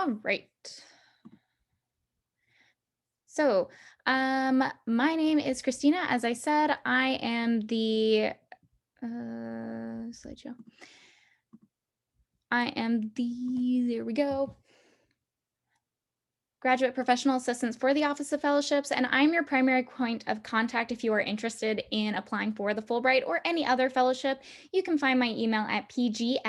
All right. So, my name is Christina. As I said, I am the slideshow. There we go, graduate professional assistants for the Office of Fellowships, and I'm your primary point of contact if you are interested in applying for the Fulbright or any other fellowship. You can find my email at pgfs@gmu.edu.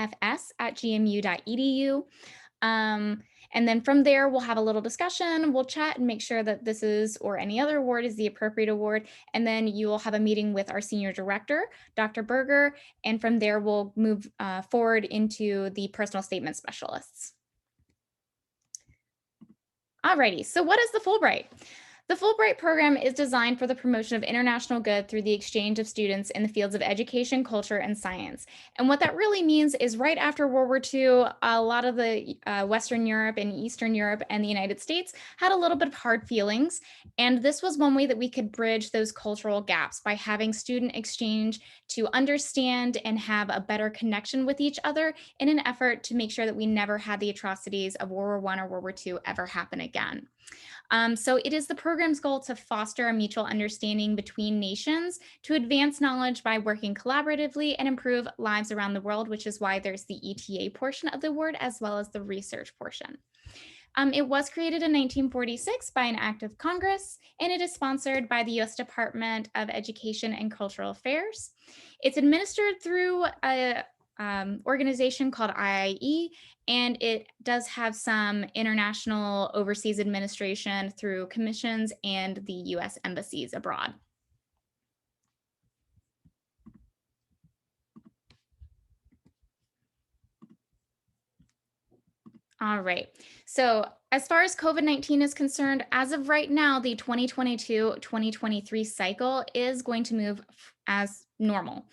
Um, and then from there, we'll have a little discussion, we'll chat and make sure that this is or any other award is the appropriate award. And then you will have a meeting with our senior director, Dr. Berger. And from there, we'll move forward into the personal statement specialists. Alrighty, so what is the Fulbright? The Fulbright program is designed for the promotion of international good through the exchange of students in the fields of education, culture, and science. And what that really means is right after World War II, a lot of the Western Europe and Eastern Europe and the United States had a little bit of hard feelings. And this was one way that we could bridge those cultural gaps by having student exchange to understand and have a better connection with each other in an effort to make sure that we never had the atrocities of World War I or World War II ever happen again. So it is the program's goal to foster a mutual understanding between nations to advance knowledge by working collaboratively and improve lives around the world, which is why there's the ETA portion of the award as well as the research portion. It was created in 1946 by an act of Congress, and it is sponsored by the U.S. Department of Education and Cultural Affairs. It's administered through a organization called IIE, and it does have some international overseas administration through commissions and the U.S. embassies abroad. All right. So, as far as COVID-19 is concerned, as of right now, the 2022-2023 cycle is going to move as normal,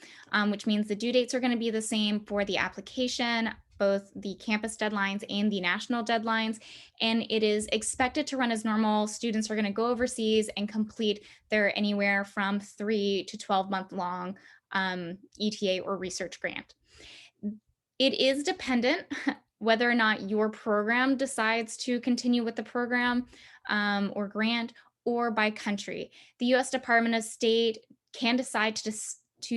which means the due dates are going to be the same for the application, both the campus deadlines and the national deadlines. And it is expected to run as normal. Students are going to go overseas and complete their anywhere from 3 to 12-month long ETA or research grant. It is dependent whether or not your program decides to continue with the program or grant or by country. The US Department of State can decide to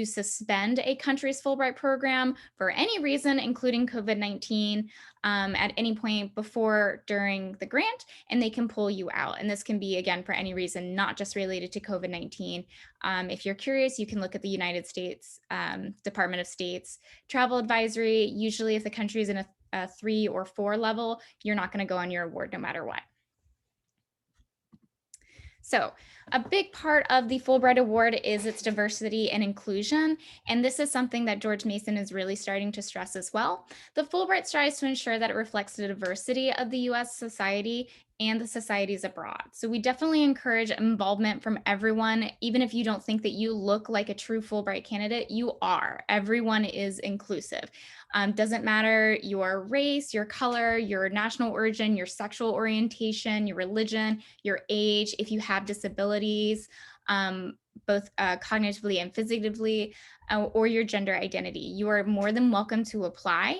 suspend a country's Fulbright program for any reason, including COVID-19, at any point before, during the grant, and they can pull you out. And this can be, again, for any reason, not just related to COVID-19. If you're curious, you can look at the United States Department of State's travel advisory. Usually, if the country is in a 3 or 4 level, you're not going to go on your award no matter what. So, a big part of the Fulbright Award is its diversity and inclusion, and this is something that George Mason is really starting to stress as well. The Fulbright strives to ensure that it reflects the diversity of the US society and the societies abroad. So, we definitely encourage involvement from everyone. Even if you don't think that you look like a true Fulbright candidate, you are. Everyone is inclusive. Doesn't matter your race, your color, your national origin, your sexual orientation, your religion, your age, if you have disabilities, both cognitively and physically, or your gender identity. You are more than welcome to apply,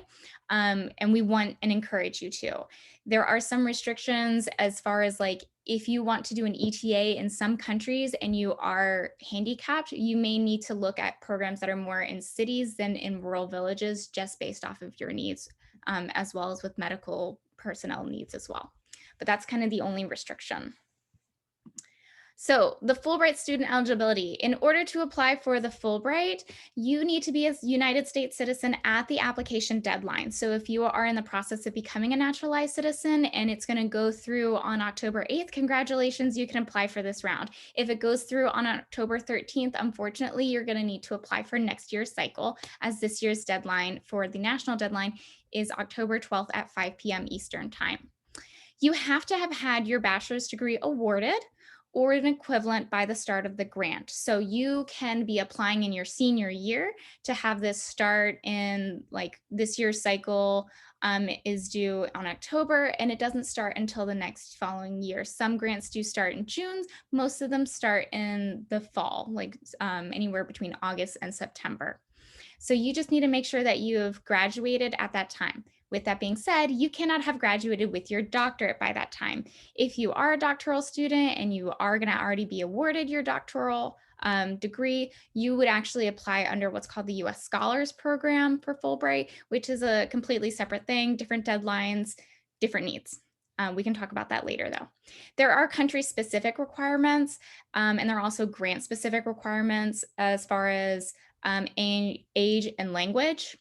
and we want and encourage you to. There are some restrictions as far as like if you want to do an ETA in some countries and you are handicapped, you may need to look at programs that are more in cities than in rural villages, just based off of your needs, as well as with medical personnel needs as well. But that's kind of the only restriction. So the Fulbright student eligibility. In order to apply for the Fulbright, you need to be a United States citizen at the application deadline. So if you are in the process of becoming a naturalized citizen and it's going to go through on October 8th, congratulations, you can apply for this round. If it goes through on October 13th, unfortunately, you're going to need to apply for next year's cycle, as this year's deadline for the national deadline is October 12th at 5 p.m. Eastern time. You have to have had your bachelor's degree awarded or an equivalent by the start of the grant. So you can be applying in your senior year to have this start in like this year's cycle is due on October, and it doesn't start until the next following year. Some grants do start in June. Most of them start in the fall, like anywhere between August and September. So you just need to make sure that you have graduated at that time. With that being said, you cannot have graduated with your doctorate by that time. If you are a doctoral student and you are going to already be awarded your doctoral degree, you would actually apply under what's called the US Scholars Program for Fulbright, which is a completely separate thing, different deadlines, different needs. We can talk about that later, though. There are country-specific requirements, and there are also grant-specific requirements as far as age and language.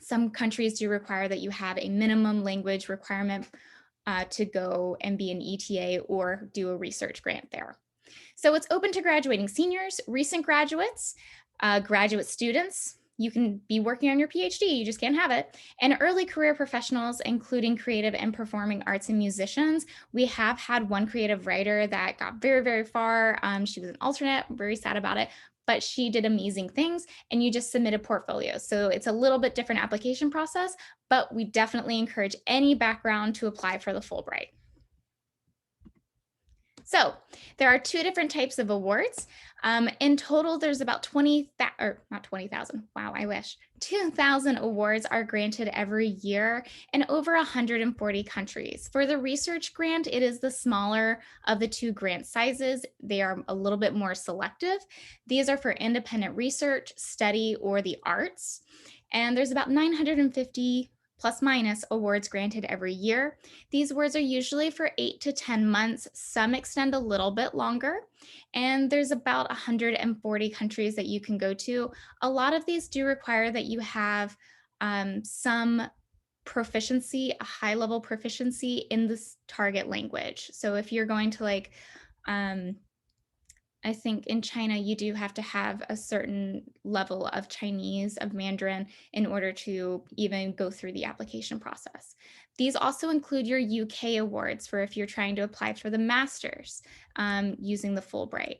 Some countries do require that you have a minimum language requirement to go and be an ETA or do a research grant there. So it's open to graduating seniors, recent graduates, graduate students. You can be working on your PhD, you just can't have it. And early career professionals, including creative and performing arts and musicians. We have had one creative writer that got very, very far. She was an alternate, very sad about it, but she did amazing things, and you just submit a portfolio. So it's a little bit different application process, but we definitely encourage any background to apply for the Fulbright. So there are two different types of awards. In total, there's about 20,000, or not 20,000, wow, I wish. 2,000 awards are granted every year in over 140 countries. For the research grant, it is the smaller of the two grant sizes. They are a little bit more selective. These are for independent research, study, or the arts. And there's about 950 plus minus awards granted every year. These awards are usually for 8 to 10 months. Some extend a little bit longer. And there's about 140 countries that you can go to. A lot of these do require that you have some proficiency, a high level proficiency in this target language. So if you're going to I think in China, you do have to have a certain level of Chinese, of Mandarin, in order to even go through the application process. These also include your UK awards for if you're trying to apply for the master's using the Fulbright.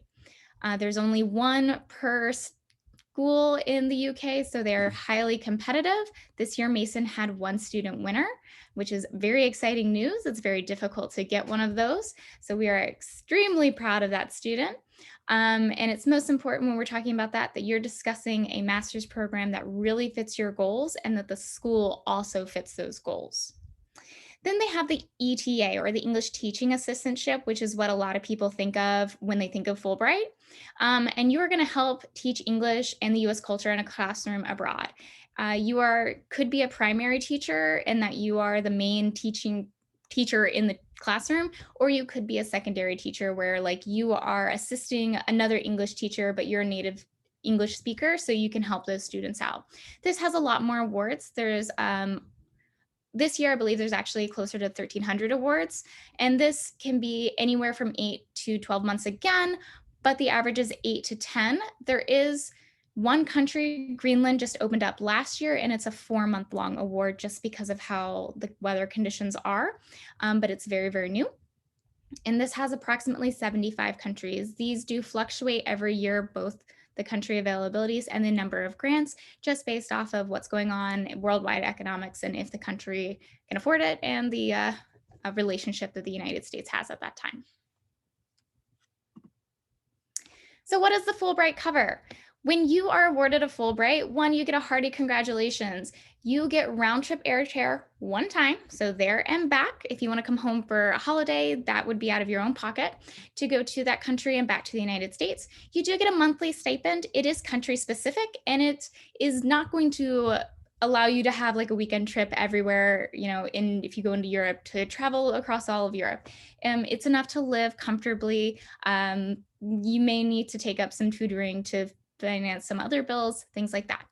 There's only one per school in the UK, so they're highly competitive. This year, Mason had one student winner, which is very exciting news. It's very difficult to get one of those. So we are extremely proud of that student. And it's most important when we're talking about that you're discussing a master's program that really fits your goals and that the school also fits those goals. Then they have the ETA, or the English Teaching Assistantship, which is what a lot of people think of when they think of Fulbright. And you are going to help teach English and the US culture in a classroom abroad. You could be a primary teacher in that you are the main teacher in the classroom, or you could be a secondary teacher where you are assisting another English teacher, but you're a native English speaker, so you can help those students out. This has a lot more awards. There's this year, I believe there's actually closer to 1,300 awards, and this can be anywhere from 8 to 12 months again, but the average is 8 to 10. There is one country, Greenland, just opened up last year, and it's a 4-month-long award just because of how the weather conditions are, but it's very, very new. And this has approximately 75 countries. These do fluctuate every year, both the country availabilities and the number of grants, just based off of what's going on in worldwide economics and if the country can afford it, and the relationship that the United States has at that time. So what does the Fulbright cover? When you are awarded a Fulbright, one, you get a hearty congratulations. You get round-trip airfare one time, so there and back. If you want to come home for a holiday, that would be out of your own pocket to go to that country and back to the United States. You do get a monthly stipend. It is country-specific, and it is not going to allow you to have a weekend trip everywhere, if you go into Europe, to travel across all of Europe. It's enough to live comfortably. You may need to take up some tutoring to finance some other bills, things like that.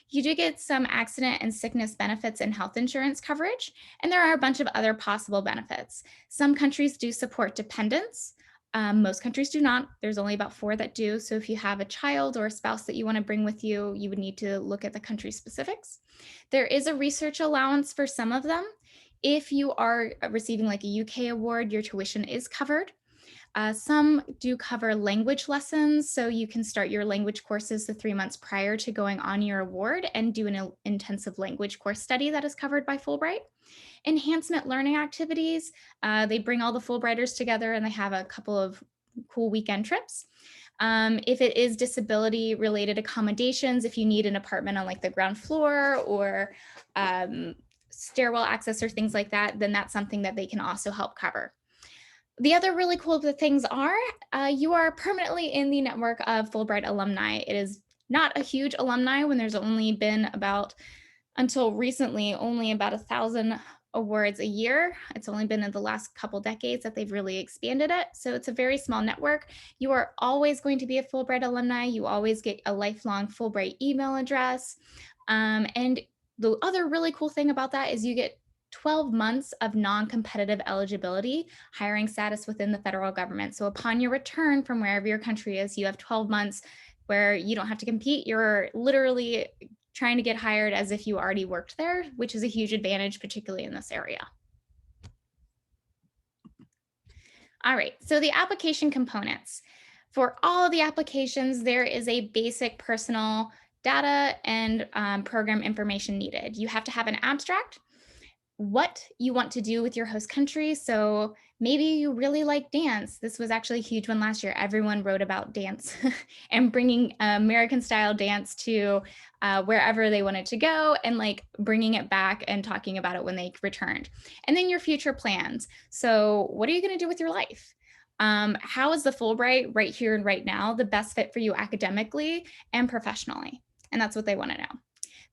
You do get some accident and sickness benefits and health insurance coverage, and there are a bunch of other possible benefits. Some countries do support dependents. Most countries do not. There's only about 4 that do. So if you have a child or a spouse that you want to bring with you, you would need to look at the country specifics. There is a research allowance for some of them. If you are receiving a UK award, your tuition is covered. Some do cover language lessons, so you can start your language courses the 3 months prior to going on your award and do an intensive language course study that is covered by Fulbright. Enhancement learning activities, they bring all the Fulbrighters together and they have a couple of cool weekend trips. If it is disability related accommodations, if you need an apartment on the ground floor, or stairwell access or things like that, then that's something that they can also help cover. The other really cool things are you are permanently in the network of Fulbright alumni. It is not a huge alumni when there's only been about, until recently, only about 1,000 awards a year. It's only been in the last couple decades that they've really expanded it. So it's a very small network. You are always going to be a Fulbright alumni. You always get a lifelong Fulbright email address. And the other really cool thing about that is you get 12 months of non-competitive eligibility, hiring status within the federal government. So upon your return from wherever your country is, you have 12 months where you don't have to compete. You're literally trying to get hired as if you already worked there, which is a huge advantage, particularly in this area. All right, so the application components. For all of the applications, there is a basic personal data and program information needed. You have to have an abstract, what you want to do with your host country. So maybe you really like dance. This was actually a huge one last year. Everyone wrote about dance and bringing American style dance to wherever they wanted to go, and like bringing it back and talking about it when they returned. And then your future plans. So what are you going to do with your life? How is the Fulbright right here and right now the best fit for you academically and professionally? And that's what they want to know.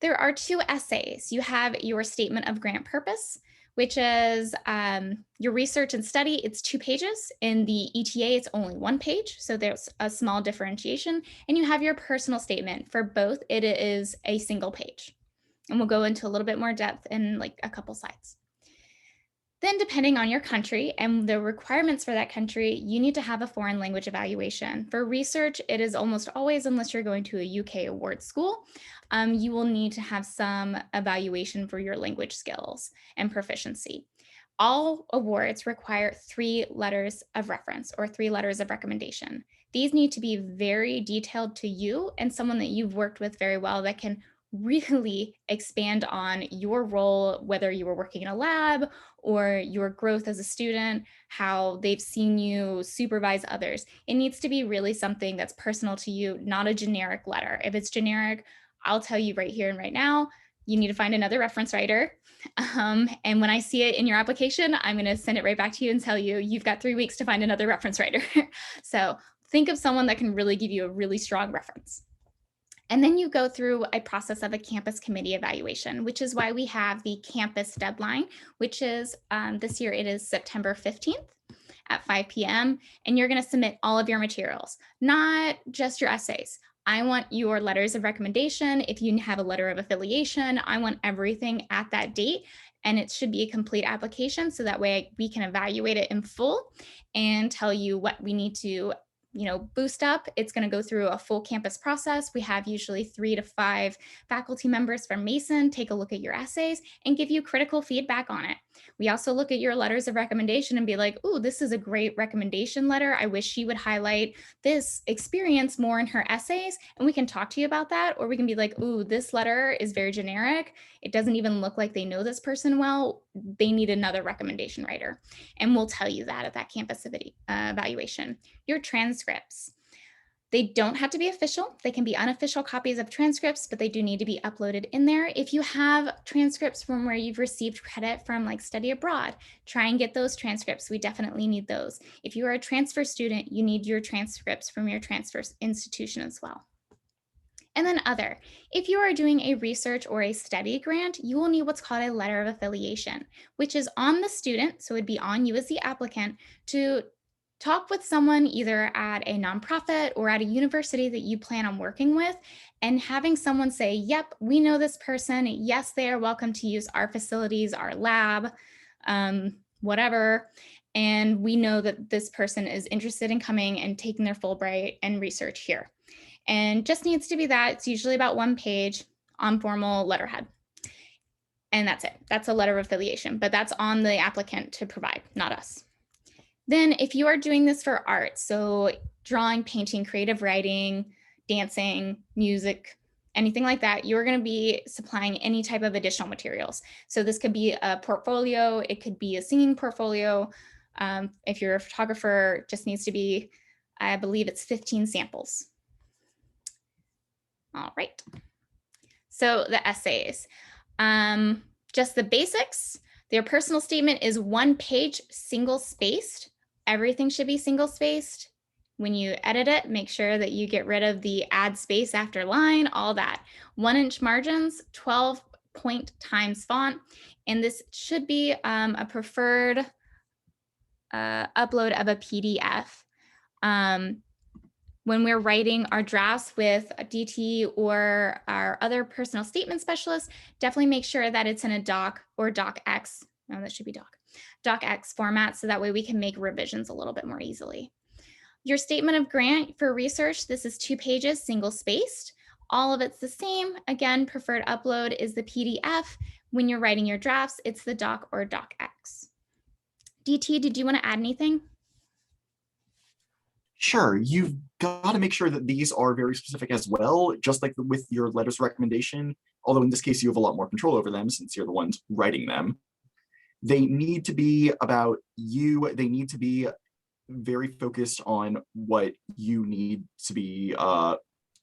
There are 2 essays. You have your statement of grant purpose, which is your research and study. It's 2 pages. In the ETA, it's only 1 page. So there's a small differentiation. And you have your personal statement. For both, it is a single page. And we'll go into a little bit more depth in like a couple slides. Then, depending on your country and the requirements for that country, you need to have a foreign language evaluation. For research, it is almost always, unless you're going to a UK award school, you will need to have some evaluation for your language skills and proficiency. All awards require 3 letters of reference or 3 letters of recommendation. These need to be very detailed to you and someone that you've worked with very well that can really expand on your role, whether you were working in a lab or your growth as a student, how they've seen you supervise others. It needs to be really something that's personal to you, not a generic letter. If it's generic, I'll tell you right here and right now, you need to find another reference writer. And when I see it in your application, I'm going to send it right back to you and tell you, you've got 3 weeks to find another reference writer. So think of someone that can really give you a really strong reference. And then you go through a process of a campus committee evaluation, which is why we have the campus deadline, which is this year, it is September 15th at 5 p.m. And you're going to submit all of your materials, not just your essays. I want your letters of recommendation. If you have a letter of affiliation, I want everything at that date. And it should be a complete application. So that way we can evaluate it in full and tell you what we need to boost up. It's going to go through a full campus process. We have usually 3 to 5 faculty members from Mason take a look at your essays and give you critical feedback on it. We also look at your letters of recommendation and be like, "Ooh, this is a great recommendation letter. I wish she would highlight this experience more in her essays." And we can talk to you about that. Or we can be like, "Ooh, this letter is very generic. It doesn't even look like they know this person well. They need another recommendation writer." And we'll tell you that at that campus evaluation. Your transcripts. They don't have to be official. They can be unofficial copies of transcripts, but they do need to be uploaded in there. If you have transcripts from where you've received credit from like study abroad, try and get those transcripts. We definitely need those. If you are a transfer student, you need your transcripts from your transfer institution as well. And then other, if you are doing a research or a study grant, you will need what's called a letter of affiliation, which is on the student, so it'd be on you as the applicant, to talk with someone either at a nonprofit or at a university that you plan on working with, and having someone say, "Yep, we know this person. Yes, they are welcome to use our facilities, our lab, whatever. And we know that this person is interested in coming and taking their Fulbright and research here." And just needs to be that. It's usually about 1 page on formal letterhead. And that's it. That's a letter of affiliation, but that's on the applicant to provide, not us. Then if you are doing this for art, so drawing, painting, creative writing, dancing, music, anything like that, you're going to be supplying any type of additional materials. So this could be a portfolio. It could be a singing portfolio. If you're a photographer, just needs to be, I believe it's 15 samples. All right. So the essays. just the basics. Their personal statement is 1 page, single spaced. Everything should be single spaced. When you edit it, make sure that you get rid of the add space after line, all that. 1-inch margins, 12 point times font. And this should be a preferred upload of a PDF. When we're writing our drafts with a DT or our other personal statement specialists, definitely make sure that it's in a doc or docx. No, that should be docx format, so that way we can make revisions a little bit more easily. Your statement of grant for research, this is 2 pages, single spaced. All of it's the same. Again, preferred upload is the PDF. When you're writing your drafts, it's the doc or docx. DT, did you want to add anything? Sure, you've got to make sure that these are very specific as well, just like with your letters of recommendation, although in this case you have a lot more control over them since you're the ones writing them. They need to be about you, they need to be very focused on what you need to be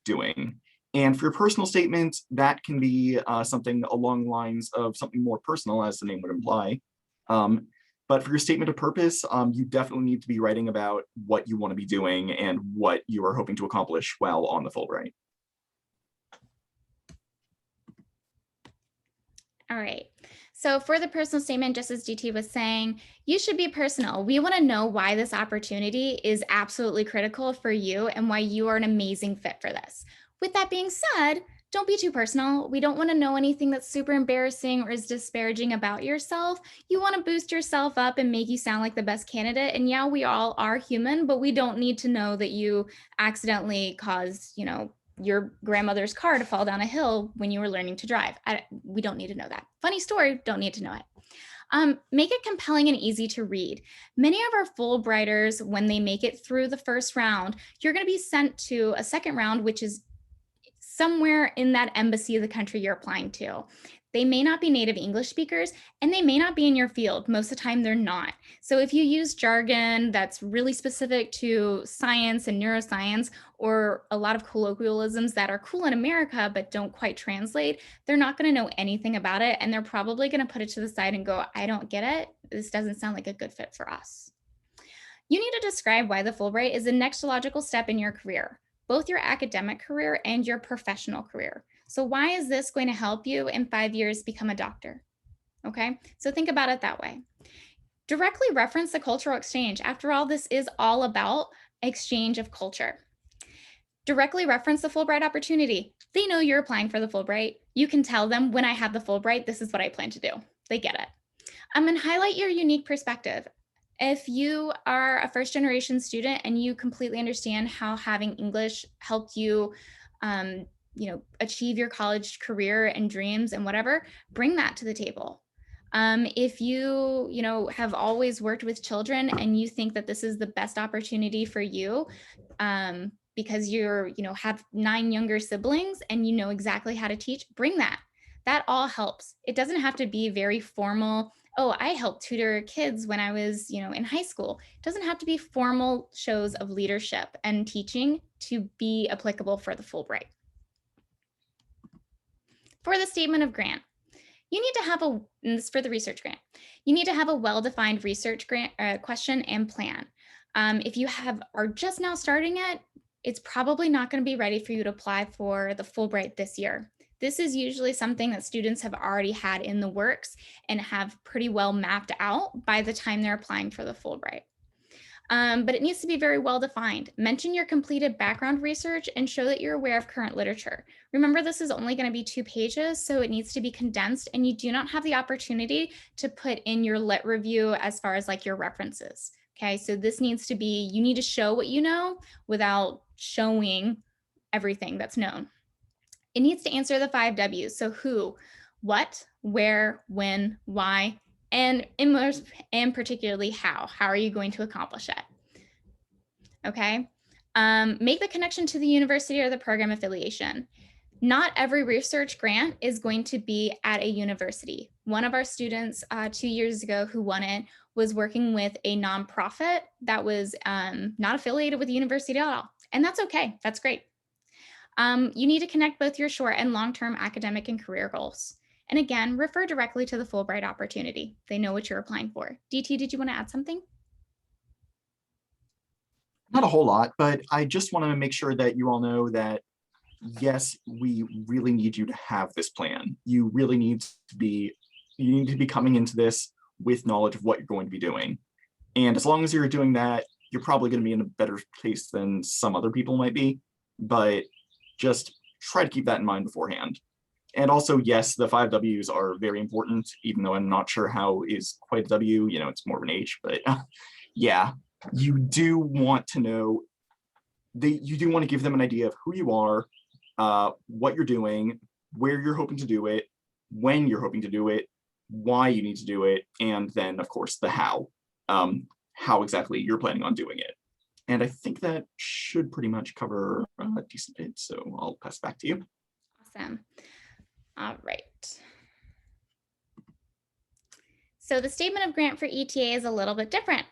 doing. And for your personal statement, that can be something along the lines of something more personal, as the name would imply. But for your statement of purpose, you definitely need to be writing about what you want to be doing and what you are hoping to accomplish while on the Fulbright. All right. So for the personal statement, just as DT was saying, you should be personal. We want to know why this opportunity is absolutely critical for you and why you are an amazing fit for this. With that being said, don't be too personal. We don't want to know anything that's super embarrassing or is disparaging about yourself. You want to boost yourself up and make you sound like the best candidate. And yeah, we all are human, but we don't need to know that you accidentally caused, your grandmother's car to fall down a hill when you were learning to drive. We don't need to know that. Funny story, don't need to know it. Make it compelling and easy to read. Many of our Fulbrighters, when they make it through the first round, you're going to be sent to a second round, which is somewhere in that embassy of the country you're applying to. They may not be native English speakers and they may not be in your field. Most of the time they're not. So if you use jargon that's really specific to science and neuroscience, or a lot of colloquialisms that are cool in America but don't quite translate, they're not going to know anything about it. And they're probably going to put it to the side and go, I don't get it. This doesn't sound like a good fit for us. You need to describe why the Fulbright is the next logical step in your career, both your academic career and your professional career. So why is this going to help you in 5 years become a doctor? Okay, so think about it that way. Directly reference the cultural exchange. After all, this is all about exchange of culture. Directly reference the Fulbright opportunity. They know you're applying for the Fulbright. You can tell them, when I have the Fulbright, this is what I plan to do. They get it. And highlight your unique perspective. If you are a first-generation student and you completely understand how having English helped you, achieve your college career and dreams and whatever, bring that to the table. If you, have always worked with children and you think that this is the best opportunity for you, because have 9 younger siblings and you know exactly how to teach, bring that. That all helps. It doesn't have to be very formal. Oh, I helped tutor kids when I was, in high school. It doesn't have to be formal shows of leadership and teaching to be applicable for the Fulbright. For the statement of grant, you need to have and this is for the research grant, you need to have a well-defined research grant question and plan. If you are just now starting it, it's probably not going to be ready for you to apply for the Fulbright this year. This is usually something that students have already had in the works and have pretty well mapped out by the time they're applying for the Fulbright. But it needs to be very well defined. Mention your completed background research and show that you're aware of current literature. Remember, this is only going to be 2 pages, so it needs to be condensed, and you do not have the opportunity to put in your lit review as far as like your references. Okay, so this needs to be, you need to show what you know without showing everything that's known. It needs to answer the 5 W's. So who, what, where, when, why, and particularly how. How are you going to accomplish it? Okay. Make the connection to the university or the program affiliation. Not every research grant is going to be at a university. One of our students 2 years ago who won it was working with a nonprofit that was not affiliated with the university at all. And that's okay. That's great. You need to connect both your short and long-term academic and career goals. And again, refer directly to the Fulbright opportunity. They know what you're applying for. DT, did you want to add something? Not a whole lot, but I just want to make sure that you all know that yes, we really need you to have this plan. You really need to be coming into this with knowledge of what you're going to be doing. And as long as you're doing that, you're probably going to be in a better place than some other people might be. But just try to keep that in mind beforehand. And also, yes, the 5 Ws are very important, even though I'm not sure how is quite a W, it's more of an H, but yeah, you do want to know, you do want to give them an idea of who you are, what you're doing, where you're hoping to do it, when you're hoping to do it, why you need to do it, and then of course the how exactly you're planning on doing it. And I think that should pretty much cover a decent bit, so I'll pass back to you. Awesome. All right. So the statement of grant for ETA is a little bit different.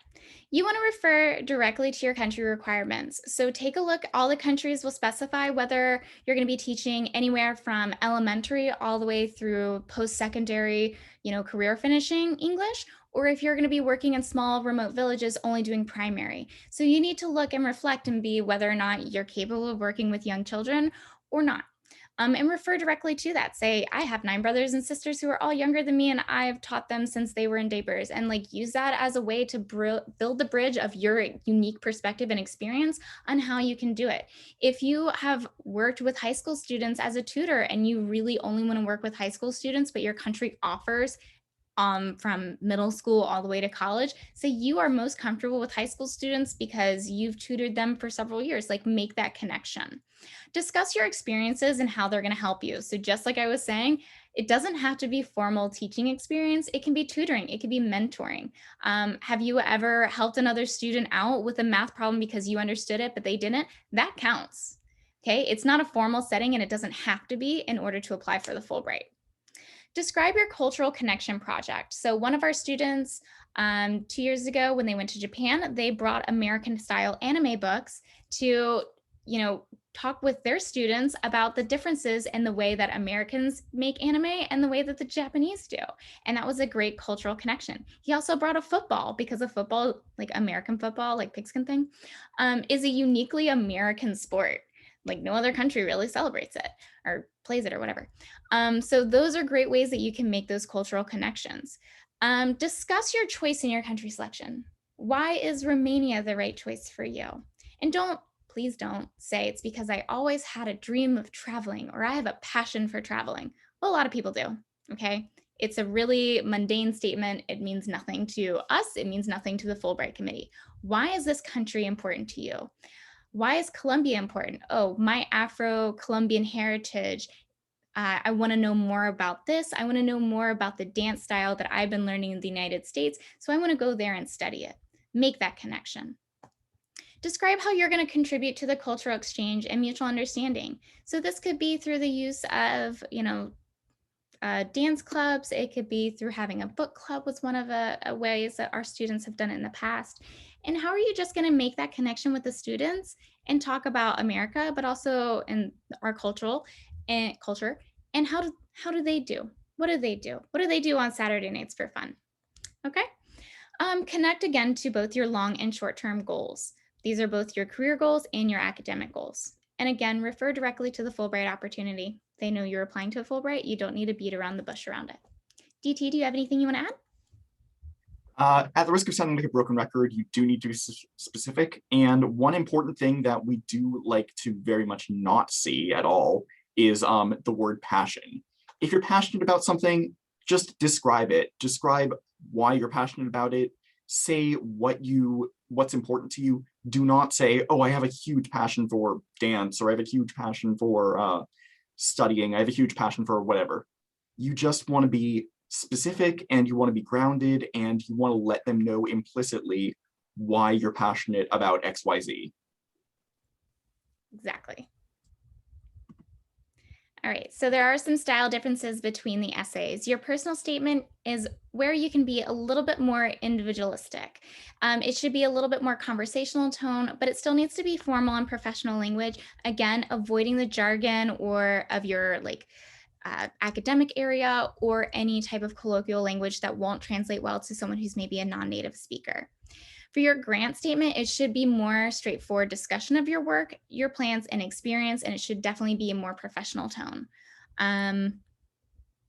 You want to refer directly to your country requirements. So take a look. All the countries will specify whether you're going to be teaching anywhere from elementary all the way through post-secondary, career finishing English, or if you're going to be working in small remote villages only doing primary. So you need to look and reflect and be whether or not you're capable of working with young children or not. And refer directly to that. Say, I have 9 brothers and sisters who are all younger than me, and I've taught them since they were in diapers. And use that as a way to build the bridge of your unique perspective and experience on how you can do it. If you have worked with high school students as a tutor and you really only want to work with high school students, but your country offers from middle school all the way to college, say you are most comfortable with high school students because you've tutored them for several years, make that connection. Discuss your experiences and how they're going to help you. So just like I was saying, it doesn't have to be formal teaching experience. It can be tutoring. It can be mentoring. Have you ever helped another student out with a math problem because you understood it, but they didn't? That counts. Okay. It's not a formal setting and it doesn't have to be in order to apply for the Fulbright. Describe your cultural connection project. So one of our students 2 years ago, when they went to Japan, they brought American style anime books to, talk with their students about the differences in the way that Americans make anime and the way that the Japanese do. And that was a great cultural connection. He also brought a football because a football, American football, pigskin thing, is a uniquely American sport. No other country really celebrates it or plays it or whatever. So those are great ways that you can make those cultural connections. Discuss your choice in your country selection. Why is Romania the right choice for you? And please don't say it's because I always had a dream of traveling or I have a passion for traveling. Well, a lot of people do, okay? It's a really mundane statement. It means nothing to us. It means nothing to the Fulbright Committee. Why is this country important to you? Why is Colombia important? Oh, my Afro-Colombian heritage. I want to know more about this. I want to know more about the dance style that I've been learning in the United States. So I want to go there and study it. Make that connection. Describe how you're going to contribute to the cultural exchange and mutual understanding. So this could be through the use of, dance clubs. It could be through having a book club was one of the ways that our students have done it in the past. And how are you just going to make that connection with the students and talk about America, but also in our culture? And how do they do? What do they do? What do they do on Saturday nights for fun? Okay. Connect again to both your long and short-term goals. These are both your career goals and your academic goals. And again, refer directly to the Fulbright opportunity. They know you're applying to a Fulbright. You don't need to beat around the bush around it. DT, do you have anything you want to add? At the risk of sounding like a broken record, you do need to be specific. And one important thing that we do like to very much not see at all is the word passion. If you're passionate about something, just describe it. Describe why you're passionate about it. Say what's important to you. Do not say, oh, I have a huge passion for dance, or I have a huge passion for studying. I have a huge passion for whatever. You just want to be specific and you want to be grounded and you want to let them know implicitly why you're passionate about XYZ. Exactly. All right, so there are some style differences between the essays. Your personal statement is where you can be a little bit more individualistic. It should be a little bit more conversational tone, but it still needs to be formal and professional language. Again, avoiding the jargon or of your academic area or any type of colloquial language that won't translate well to someone who's maybe a non-native speaker. For your grant statement, it should be more straightforward discussion of your work, your plans and experience, and it should definitely be a more professional tone.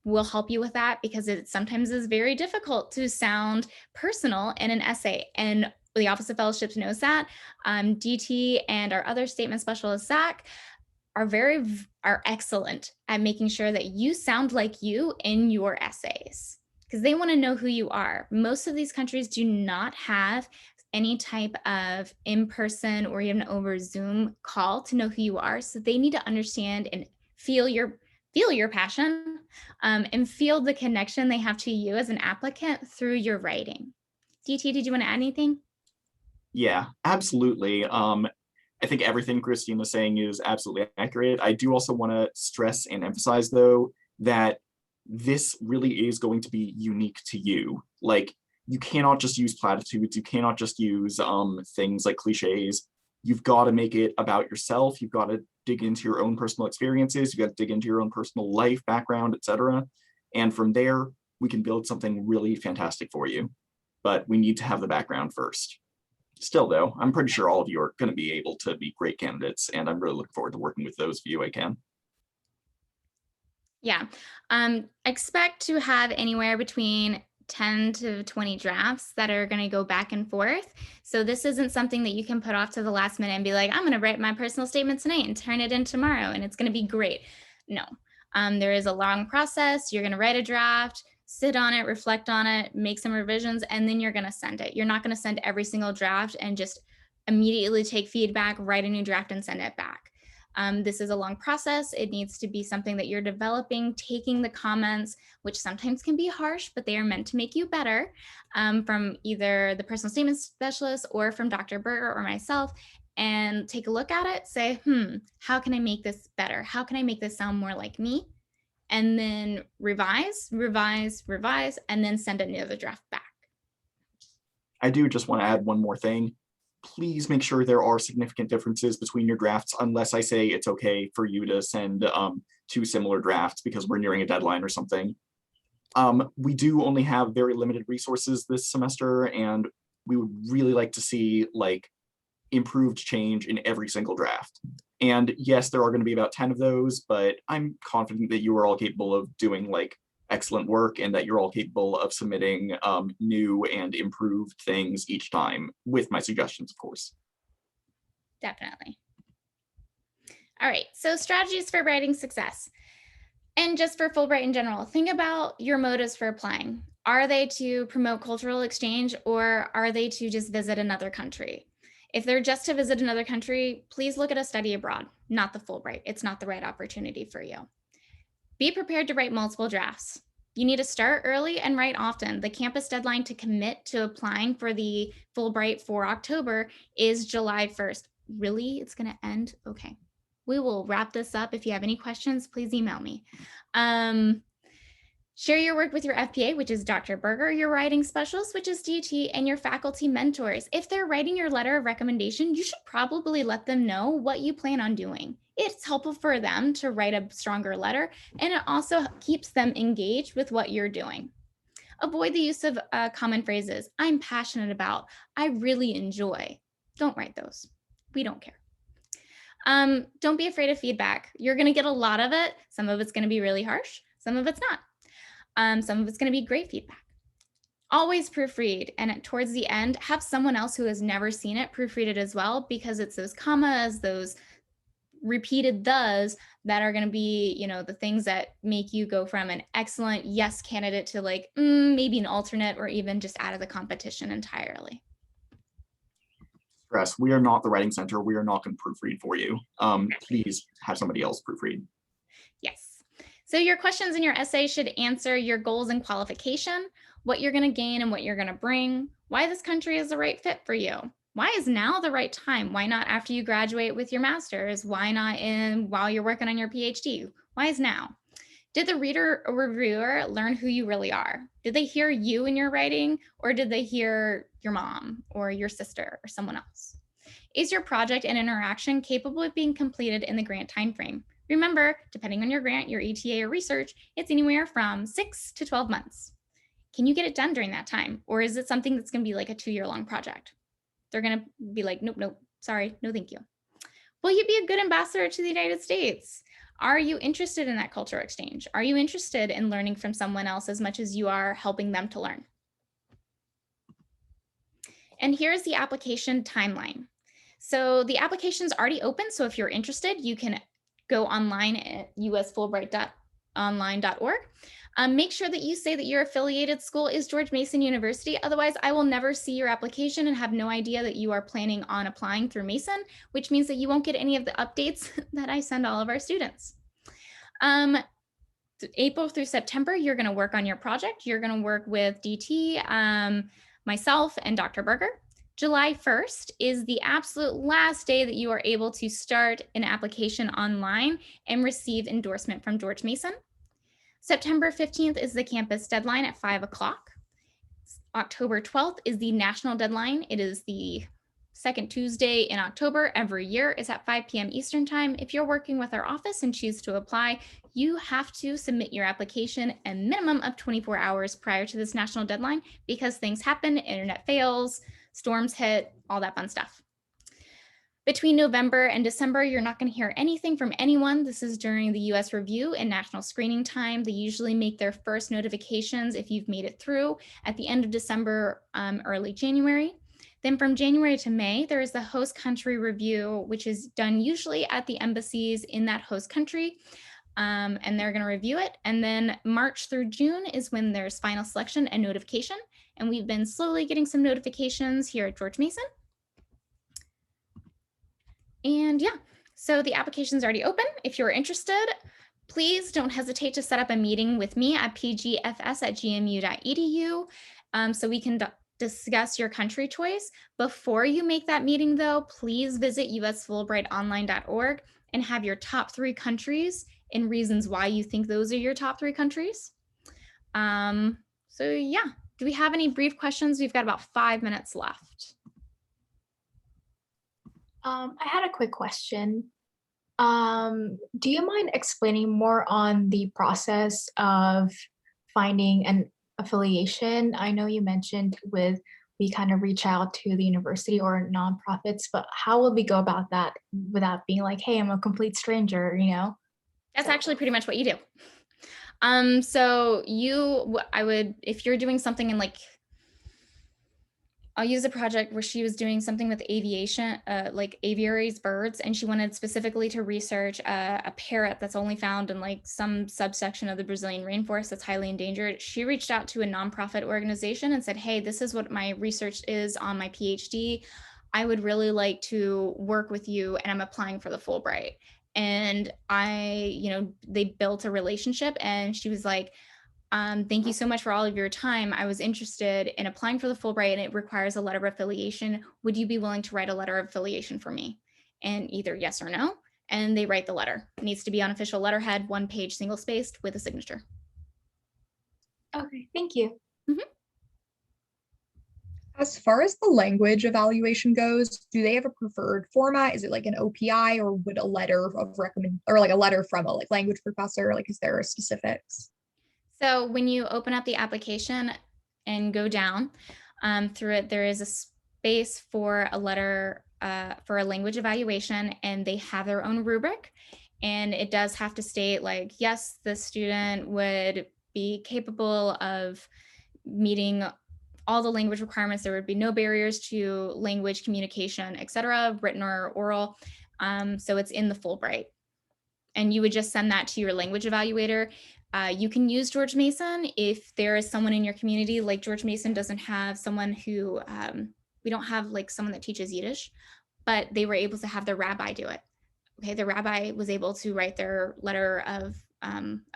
We'll help you with that because it sometimes is very difficult to sound personal in an essay. And the Office of Fellowships knows that. DT and our other statement specialist, Zach, are excellent at making sure that you sound like you in your essays because they want to know who you are. Most of these countries do not have any type of in-person or even over Zoom call to know who you are. So they need to understand and feel your passion and feel the connection they have to you as an applicant through your writing. DT, did you want to add anything? Yeah, absolutely. I think everything Christine was saying is absolutely accurate. I do also want to stress and emphasize, though, that this really is going to be unique to you. Like, you cannot just use platitudes. You cannot just use things like cliches. You've got to make it about yourself. You've got to dig into your own personal experiences. You've got to dig into your own personal life, background, etc. And from there, we can build something really fantastic for you. But we need to have the background first. Still, though, I'm pretty sure all of you are going to be able to be great candidates, and I'm really looking forward to working with those of you I can. Yeah. Expect to have anywhere between 10 to 20 drafts that are going to go back and forth. So this isn't something that you can put off to the last minute and be like, I'm going to write my personal statement tonight and turn it in tomorrow, and it's going to be great. No. There is a long process. You're going to write a draft, sit on it, reflect on it, make some revisions, and then you're going to send it. You're not going to send every single draft and just immediately take feedback, write a new draft, and send it back. This is a long process. It needs to be something that you're developing, taking the comments, which sometimes can be harsh, but they are meant to make you better, from either the personal statement specialist or from Dr. Berger or myself, and take a look at it, say, how can I make this better? How can I make this sound more like me? And then revise, and then send another draft back. I do just want to add one more thing. Please make sure there are significant differences between your drafts, unless I say it's okay for you to send two similar drafts because we're nearing a deadline or something. We do only have very limited resources this semester, and we would really like to see like improved change in every single draft. And yes, there are going to be about 10 of those, but I'm confident that you are all capable of doing like excellent work and that you're all capable of submitting new and improved things each time with my suggestions, of course. Definitely. All right, so strategies for writing success. And just for Fulbright in general, think about your motives for applying. Are they to promote cultural exchange, or are they to just visit another country? If they're just to visit another country, please look at a study abroad, not the Fulbright. It's not the right opportunity for you. Be prepared to write multiple drafts. You need to start early and write often. The campus deadline to commit to applying for the Fulbright for October is July 1st. Really? It's going to end? Okay. We will wrap this up. If you have any questions, please email me. Share your work with your FPA, which is Dr. Berger, your writing specialist, which is DT, and your faculty mentors. If they're writing your letter of recommendation, you should probably let them know what you plan on doing. It's helpful for them to write a stronger letter, and it also keeps them engaged with what you're doing. Avoid the use of common phrases. I'm passionate about, I really enjoy. Don't write those. We don't care. Don't be afraid of feedback. You're going to get a lot of it. Some of it's going to be really harsh. Some of it's not. Some of it's going to be great feedback. Always proofread, and towards the end, have someone else who has never seen it proofread it as well, because it's those commas, those repeated thes that are going to be, the things that make you go from an excellent yes candidate to like maybe an alternate, or even just out of the competition entirely. Stress, we are not the writing center. We are not going to proofread for you. Please have somebody else proofread. Yes. So your questions in your essay should answer your goals and qualification, what you're going to gain and what you're going to bring, why this country is the right fit for you. Why is now the right time? Why not after you graduate with your master's? Why not while you're working on your PhD? Why is now? Did the reader or reviewer learn who you really are? Did they hear you in your writing, or did they hear your mom or your sister or someone else? Is your project and interaction capable of being completed in the grant timeframe? Remember, depending on your grant, your ETA, or research, it's anywhere from 6 to 12 months. Can you get it done during that time? Or is it something that's going to be like a 2-year long project? They're going to be like, nope, nope, sorry, no, thank you. Will you be a good ambassador to the United States? Are you interested in that culture exchange? Are you interested in learning from someone else as much as you are helping them to learn? And here's the application timeline. So the application's already open. So if you're interested, you can go online at usfulbright.online.org. Make sure that you say that your affiliated school is George Mason University. Otherwise, I will never see your application and have no idea that you are planning on applying through Mason, which means that you won't get any of the updates that I send all of our students. April through September, you're going to work on your project. You're going to work with DT, myself, and Dr. Berger. July 1st is the absolute last day that you are able to start an application online and receive endorsement from George Mason. September 15th is the campus deadline at 5 o'clock. October 12th is the national deadline. It is the second Tuesday in October every year. It's at 5 p.m. Eastern time. If you're working with our office and choose to apply, you have to submit your application a minimum of 24 hours prior to this national deadline because things happen, internet fails, storms hit, all that fun stuff. Between November and December, you're not going to hear anything from anyone. This is during the US review and national screening time. They usually make their first notifications if you've made it through at the end of December, early January. Then from January to May, there is the host country review, which is done usually at the embassies in that host country. And they're going to review it. And then March through June is when there's final selection and notification. And we've been slowly getting some notifications here at George Mason. And yeah, so the application's already open. If you're interested, please don't hesitate to set up a meeting with me at pgfs@gmu.edu so we can discuss your country choice. Before you make that meeting though, please visit usfulbrightonline.org and have your top 3 countries and reasons why you think those are your top 3 countries. So yeah, do we have any brief questions? We've got about 5 minutes left. I had a quick question. Do you mind explaining more on the process of finding an affiliation? I know you mentioned we kind of reach out to the university or nonprofits, but how would we go about that without being like, hey, I'm a complete stranger, you know? That's actually pretty much what you do. So I would, if you're doing something in like, I'll use a project where she was doing something with aviation, like aviaries, birds, and she wanted specifically to research a parrot that's only found in like some subsection of the Brazilian rainforest that's highly endangered. She reached out to a nonprofit organization and said, hey, this is what my research is on my PhD. I would really like to work with you and I'm applying for the Fulbright. And they built a relationship and she was like, thank you so much for all of your time. I was interested in applying for the Fulbright and it requires a letter of affiliation. Would you be willing to write a letter of affiliation for me? And either yes or no. And they write the letter. It needs to be on official letterhead, 1 page, single spaced with a signature. Okay, thank you. Mm-hmm. As far as the language evaluation goes, do they have a preferred format? Is it like an OPI or would a letter of recommend or like a letter from a language professor? Like, is there specifics? So when you open up the application and go down through it, there is a space for a letter for a language evaluation, and they have their own rubric. And it does have to state like, yes, the student would be capable of meeting all the language requirements. There would be no barriers to language communication, etc., written or oral. So it's in the Fulbright. And you would just send that to your language evaluator. You can use George Mason if there is someone in your community, like George Mason doesn't have someone who, we don't have like someone that teaches Yiddish, but they were able to have their rabbi do it. Okay, the rabbi was able to write their letter of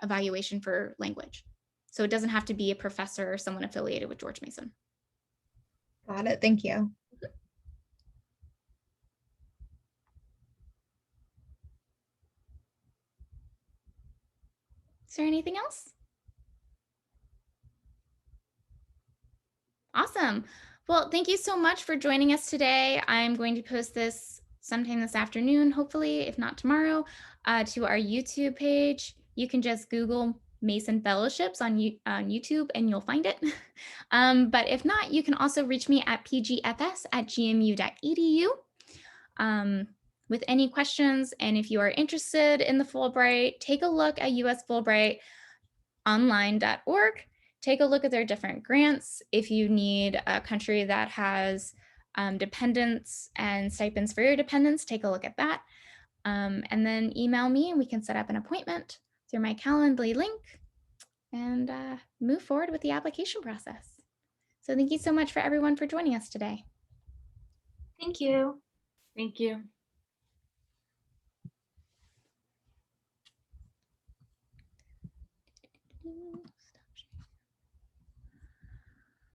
evaluation for language. So it doesn't have to be a professor or someone affiliated with George Mason. Got it, thank you. Is there anything else? Awesome. Well, thank you so much for joining us today. I'm going to post this sometime this afternoon, hopefully, if not tomorrow. to our YouTube page. You can just Google Mason Fellowships on YouTube and you'll find it. But if not, you can also reach me at pgfs@gmu.edu with any questions. And if you are interested in the Fulbright, take a look at usfulbrightonline.org. Take a look at their different grants. If you need a country that has dependents and stipends for your dependents, take a look at that. And then email me and we can set up an appointment through my Calendly link and move forward with the application process. So thank you so much for everyone for joining us today. Thank you. Thank you.